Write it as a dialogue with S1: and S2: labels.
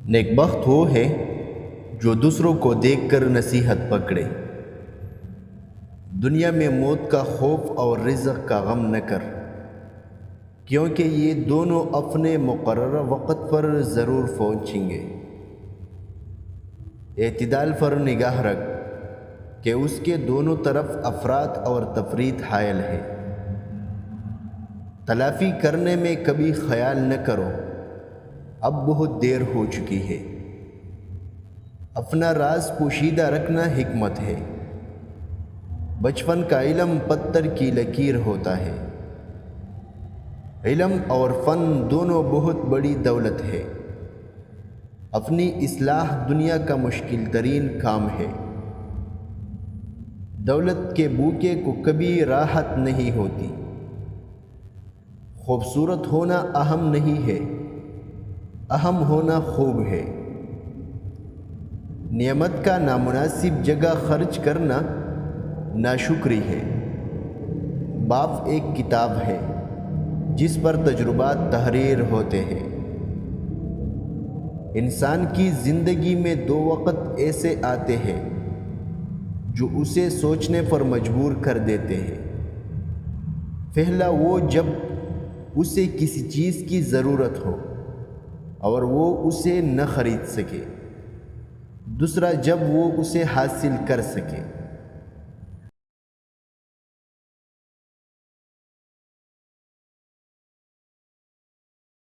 S1: نیکبخت وہ ہے جو دوسروں کو دیکھ کر نصیحت پکڑے، دنیا میں موت کا خوف اور رزق کا غم نہ کر، کیونکہ یہ دونوں اپنے مقررہ وقت پر ضرور پہنچیں گے۔ اعتدال پر نگاہ رکھ کہ اس کے دونوں طرف افراط اور تفریط حائل ہے۔ تلافی کرنے میں کبھی خیال نہ کرو، اب بہت دیر ہو چکی ہے۔ اپنا راز پوشیدہ رکھنا حکمت ہے۔ بچپن کا علم پتھر کی لکیر ہوتا ہے۔ علم اور فن دونوں بہت بڑی دولت ہے۔ اپنی اصلاح دنیا کا مشکل ترین کام ہے۔ دولت کے بھوکے کو کبھی راحت نہیں ہوتی۔ خوبصورت ہونا اہم نہیں ہے، اہم ہونا خوب ہے۔ نعمت کا نامناسب جگہ خرچ کرنا ناشکری ہے۔ باپ ایک کتاب ہے جس پر تجربات تحریر ہوتے ہیں۔ انسان کی زندگی میں دو وقت ایسے آتے ہیں جو اسے سوچنے پر مجبور کر دیتے ہیں۔ پہلا وہ جب اسے کسی چیز کی ضرورت ہو اور وہ اسے نہ خرید سکے، دوسرا جب وہ اسے حاصل کر سکے۔